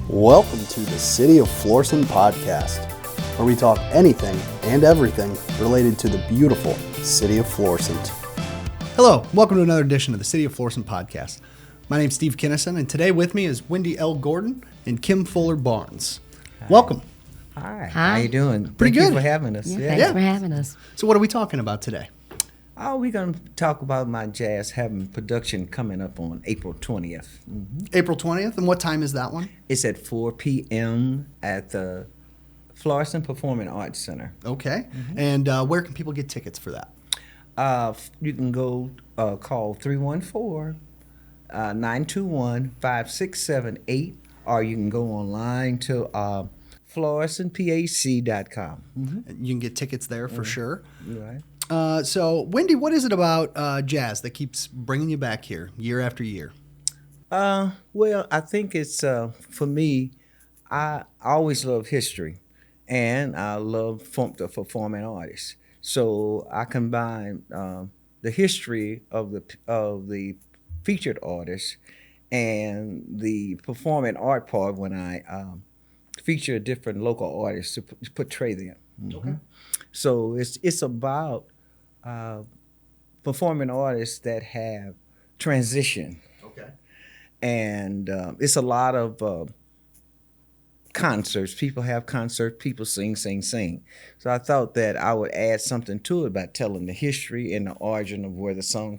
Welcome to the City of Florissant Podcast, where we talk anything and everything related to the beautiful City of Florissant. Hello, welcome to another edition of the City of Florissant Podcast. My name's Steve Kinnison, and today with me is Wendy L. Gordon and Kim Fuller Barnes. Hi. Welcome. Hi. How you doing? Pretty Thank good. you for having us. Thanks for having us. So what are we talking about today? Oh, we're going to talk about my jazz having production coming up on April 20th. Mm-hmm. April 20th, and what time is that one? It's at 4 p.m. at the Florissant Performing Arts Center. Okay, and where can people get tickets for that? You can go call 314-921-5678, or you can go online to florissantpac.com. You can get tickets there for sure. Right. So, Wendy, what is it about jazz that keeps bringing you back here year after year? Well, I think it's, for me, I always love history, and I love the performing artists. So I combine the history of the featured artists and the performing art part when I feature different local artists to portray them. Okay. So it's about performing artists that have transition. Okay. And it's a lot of concerts. People have concerts, people sing. So I thought that I would add something to it by telling the history and the origin of where the song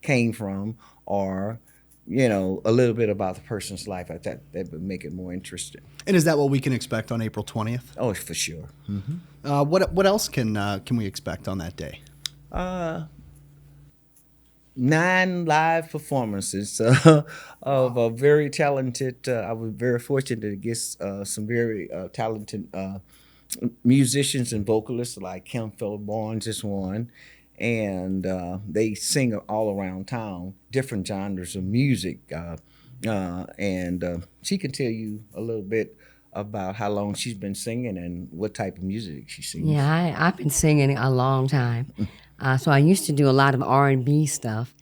came from, or, you know, a little bit about the person's life. I thought that would make it more interesting. And is that what we can expect on April 20th? Oh, for sure. What else can we expect on that day? 9 live performances of a very talented. I was very fortunate to get some very talented musicians and vocalists like Kim Fuller Barnes is one, and they sing all around town, different genres of music, and she can tell you a little bit about how long she's been singing and what type of music she sings. Yeah, I've been singing a long time. So I used to do a lot of R&B stuff.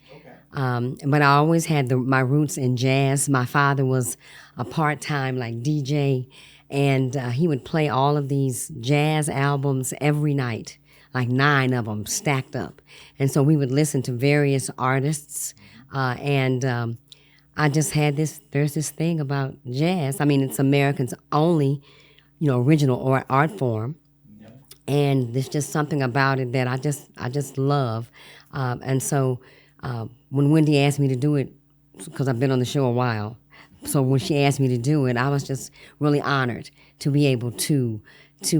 But I always had my roots in jazz. My father was a part-time DJ, and he would play all of these jazz albums every night, like 9 of them stacked up. And so we would listen to various artists, and I just had there's this thing about jazz. I mean, it's Americans' only, original art form. And there's just something about it that I just love. And so when Wendy asked me to do it, because I've been on the show a while, so when she asked me to do it, I was just really honored to be able to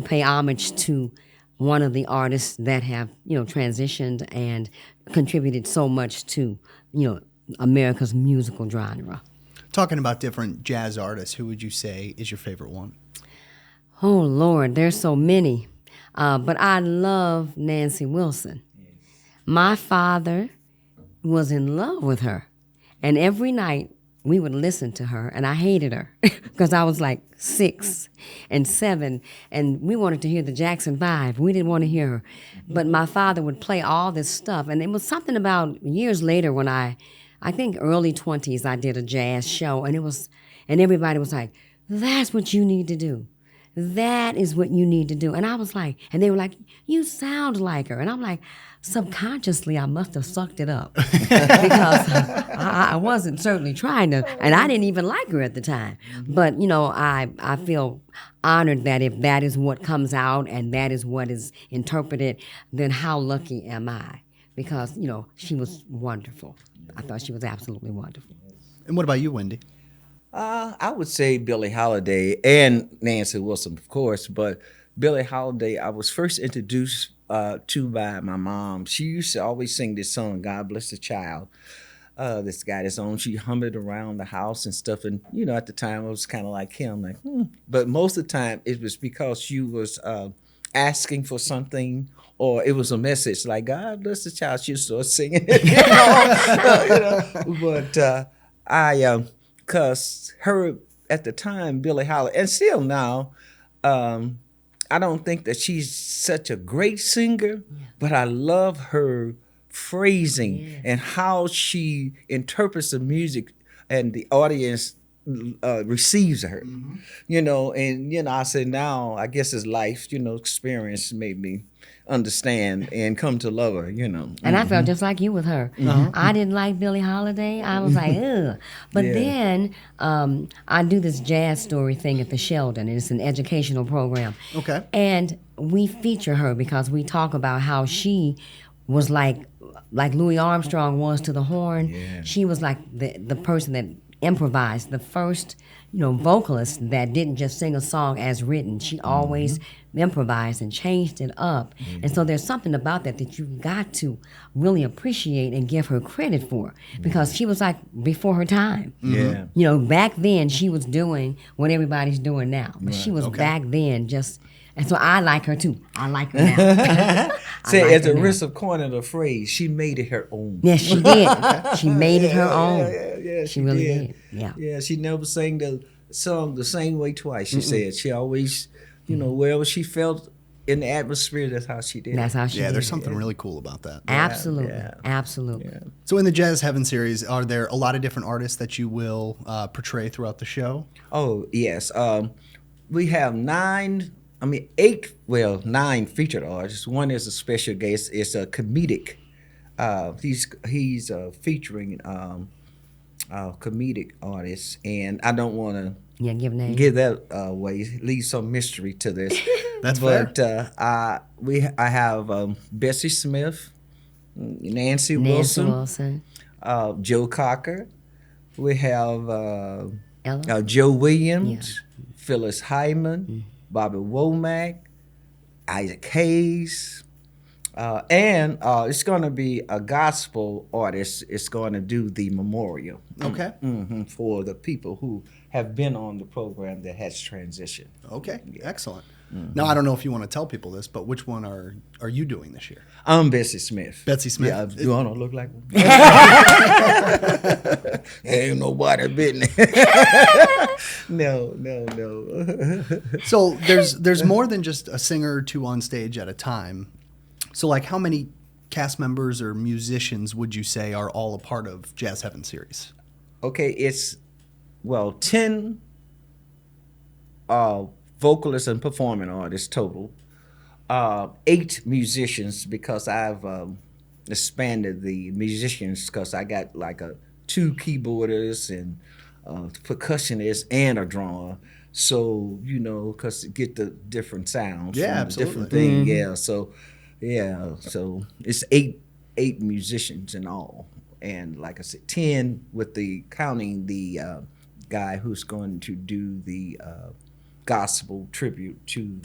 pay homage to one of the artists that have, transitioned and contributed so much to, America's musical genre. Talking about different jazz artists, who would you say is your favorite one? Oh, Lord, there's so many. But I love Nancy Wilson. My father was in love with her. And every night we would listen to her, and I hated her because I was like 6 and 7, and we wanted to hear the Jackson 5. We didn't want to hear her. But my father would play all this stuff. And it was something about years later when I think early 20s, I did a jazz show, and everybody was like, that's what you need to do. That is what you need to do. And I was like, and they were like, you sound like her. And I'm like, subconsciously, I must have sucked it up because I wasn't certainly trying to, and I didn't even like her at the time. But, I feel honored that if that is what comes out and that is what is interpreted, then how lucky am I? Because, she was wonderful. I thought she was absolutely wonderful. And what about you, Wendy? I would say Billie Holiday and Nancy Wilson, of course, but Billie Holiday, I was first introduced to by my mom. She used to always sing this song, God Bless the Child. This guy that's on, she hummed it around the house and stuff. And, at the time, I was kind of like him, But most of the time, it was because she was asking for something, or it was a message like, God bless the child. She was sort of singing it, But because her, at the time, Billie Holiday, and still now, I don't think that she's such a great singer, but I love her phrasing and how she interprets the music and the audience receives her, and I said, now I guess it's life, experience made me understand and come to love her, And I felt just like you with her. I didn't like Billie Holiday. I was like, ugh. But then I do this jazz story thing at the Sheldon, and it's an educational program. Okay. And we feature her because we talk about how she was like Louis Armstrong was to the horn. Yeah. She was like the person that improvised, the first, vocalist that didn't just sing a song as written. She always improvised and changed it up. And so there's something about that you've got to really appreciate and give her credit for, because she was like before her time. Yeah. Back then she was doing what everybody's doing now. But she was back then just, and so I like her too. I like her now. Say, like at her the now. risk of coining the phrase, she made it her own. Yes, she did. She made it her own. Yeah, She really did. Yeah. Yeah, she never sang the song the same way twice. She said she always, wherever she felt in the atmosphere, that's how she did. That's how she Yeah, did there's it. something really cool about that. Absolutely. yeah. Absolutely. Yeah. So in the Jazz Heaven series, are there a lot of different artists that you will portray throughout the show? Oh yes, we have 9 featured artists. One is a special guest. It's a comedic. He's featuring comedic artists, and I don't want to Yeah, give names. give that away. Leave some mystery to this. That's fair. But I have Bessie Smith, Nancy Nancy Wilson, Wilson. Joe Cocker. We have Ella. Joe Williams, Phyllis Hyman, Bobby Womack, Isaac Hayes, and it's going to be a gospel artist. It's going to do the memorial. Okay. For the people who have been on the program that has transitioned. Okay. Excellent. Now, I don't know if you want to tell people this, but which one are you doing this year? I'm Bessie Smith. Betsy Smith. Yeah, do I don't look like one? Ain't nobody been No. So there's more than just a singer or two on stage at a time. So like how many cast members or musicians would you say are all a part of Jazz Heaven series? Okay, it's 10 vocalists and performing artists total. 8 musicians, because I've expanded the musicians, because I got like 2 keyboardists and percussionists and a drummer. So, because get the different sounds. Yeah, from the absolutely. different thing. So it's 8 musicians in all. And like I said, 10 with the counting the guy who's going to do the gospel tribute to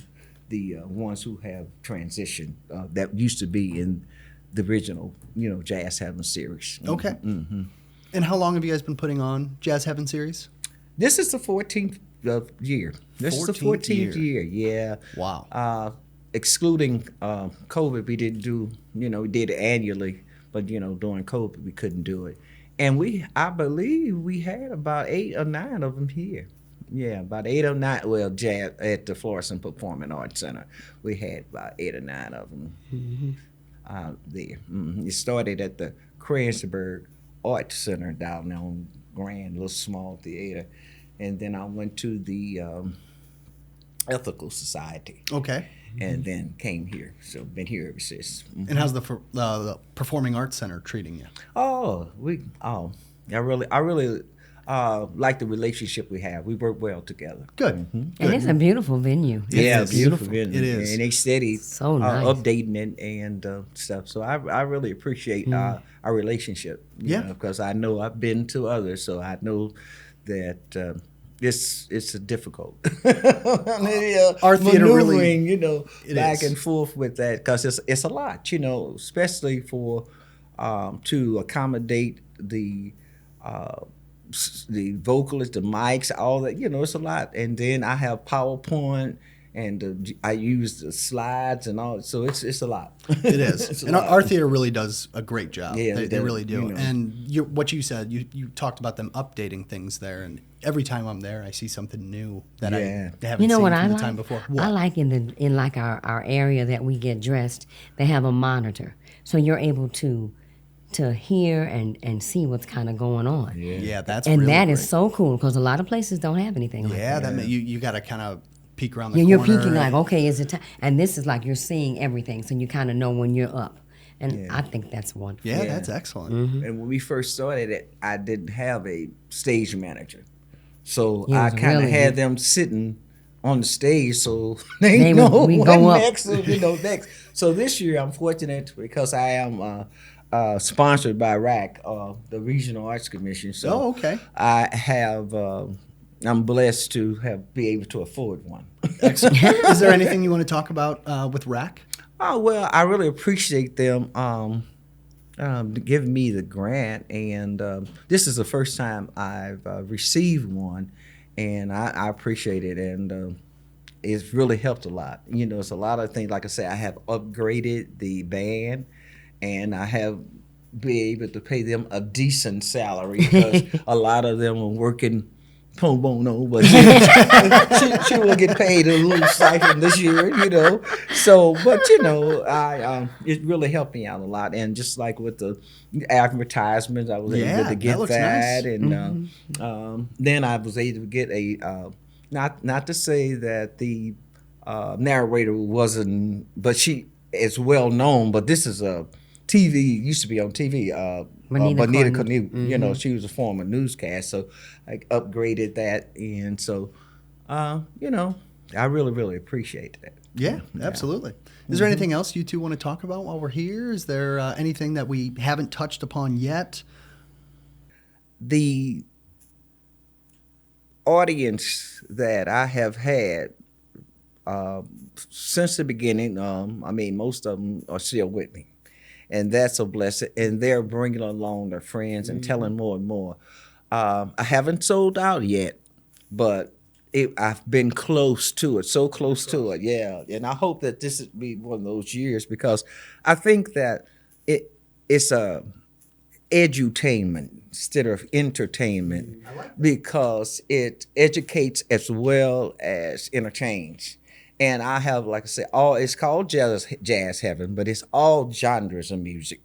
the ones who have transitioned that used to be in the original, Jazz Heaven series. Okay. And how long have you guys been putting on Jazz Heaven series? This is the 14th year. This is the 14th year. Yeah. Wow. Excluding COVID, we didn't do, we did it annually, but during COVID we couldn't do it. And I believe we had about 8 or 9 of them here. Yeah, about 8 or 9. Well, jazz at the Florissant Performing Arts Center, we had about 8 or 9 of them there. It started at the Cransburg Arts Center down there on Grand, little small theater, and then I went to the Ethical Society. Okay. And then came here, so been here ever since. And how's the Performing Arts Center treating you? I really like the relationship we have. We work well together. Good. And it's a beautiful venue. Yeah, is. beautiful. It is. And they steady So nice. updating it and stuff. So I really appreciate our relationship. Yeah. Because I know I've been to others, so I know that it's a difficult. Our theater really, maneuvering, back is. and forth with that, because it's a lot, especially for to accommodate the vocalists, the mics, all that. It's a lot. And then I have PowerPoint, and I use the slides and all. So it's a lot. It is. And our theater really does a great job. Yeah, they really do. you know. And what you said, you talked about them updating things there. And every time I'm there, I see something new that I Yeah. haven't You know seen what from I the like? time before. I like in like our area that we get dressed, they have a monitor. So you're able to to hear and see what's kind of going on. Yeah, that's And really that great. is so cool because a lot of places don't have anything like that. Yeah, you got to kind of peek around the You're corner. peeking like, okay, is it time? And this is like you're seeing everything, so you kind of know when you're up. And I think that's wonderful. Yeah, Yeah. that's excellent. And when we first started it, I didn't have a stage manager. So Yeah, it I was kind of really had good. them sitting on the stage so they They know would- we what go up. next, next. So this year I'm fortunate because I am sponsored by RAC, the Regional Arts Commission. So Oh, okay. I have, I'm blessed to be able to afford one. Is there anything you want to talk about with RAC? Oh, well, I really appreciate them giving me the grant, and this is the first time I've received one, and I appreciate it, and it's really helped a lot. It's a lot of things. Like I say, I have upgraded the band, and I have been able to pay them a decent salary because a lot of them are working pro bono, but she will get paid a little stipend this year, So, but I it really helped me out a lot, and just like with the advertisements, I was able to that get looks that, nice. and then I was able to get a not to say that the narrator wasn't, but she is well known, but this is a TV, used to be on TV. Bonita Cornue, she was a former newscast, so I upgraded that, and so, I really, really appreciate that. Yeah, absolutely. Is there anything else you two want to talk about while we're here? Is there anything that we haven't touched upon yet? The audience that I have had since the beginning, most of them are still with me. And that's a blessing. And they're bringing along their friends and telling more and more. I haven't sold out yet, but I've been close to it, so close to it, yeah. And I hope that this will be one of those years because I think that it's a edutainment instead of entertainment because it educates as well as entertains. And I have, like I said, it's called jazz heaven, but it's all genres of music,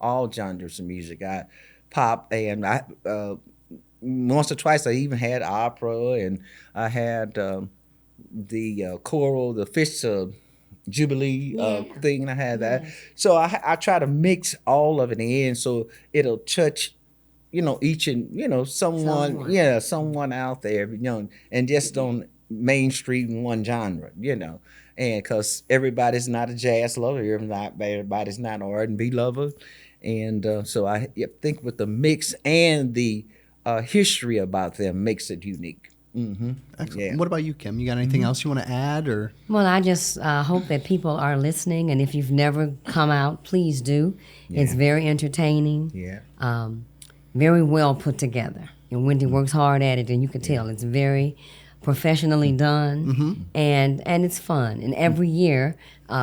all genres of music. I pop, and I once or twice I even had opera, and I had the choral, the Fish Jubilee thing. I had that, so I try to mix all of it in, so it'll touch, each and someone out there, and just don't mainstream one genre, and because everybody's not a jazz lover, everybody's not an R&B lover, and so I think with the mix and the history about them makes it unique. Excellent. Yeah. What about you, Kim? You got anything else you want to add, or? Well, I just hope that people are listening, and if you've never come out, please do. It's very entertaining. Yeah. Very well put together. And Wendy works hard at it, and you can tell it's very professionally done, and it's fun. And every year,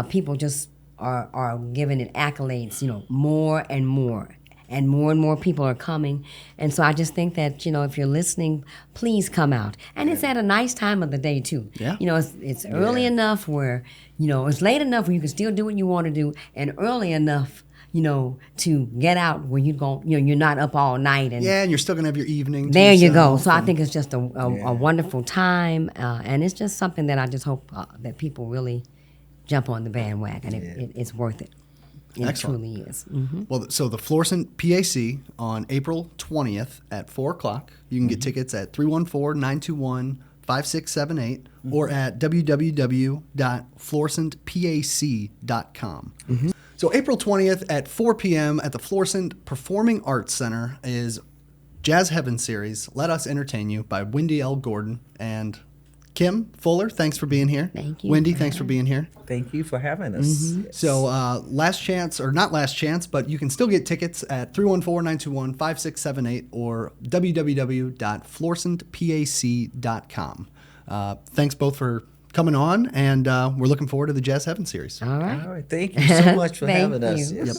people just are giving it accolades, more and more. And more people are coming. And so I just think that, if you're listening, please come out. And it's at a nice time of the day, too. Yeah. It's early enough where, it's late enough where you can still do what you want to do, and early enough, to get out where you're not up all night. And Yeah, and you're still going to have your evening. to there you go. yourself, So I and- think it's just a wonderful time. And it's just something that I just hope that people really jump on the bandwagon. It's worth it. It Excellent. truly is. Mm-hmm. Well, so the Florissant PAC on April 20th at 4 o'clock. You can get tickets at 314-921-5678 or at www.florissantpac.com. So April 20th at 4 p.m. at the Florissant Performing Arts Center is Jazz Heaven Series, Let Us Entertain You by Wendy L. Gordon. And Kim Fuller, thanks for being here. Thank you. Wendy, thanks for being here. Thank you for having us. Yes. So last chance, or not last chance, but you can still get tickets at 314-921-5678 or www.florissantpac.com. Thanks both for coming on, and we're looking forward to the Jazz Heaven series. All right. All right. Thank you so much for Thank having us. you. Yes. Yep.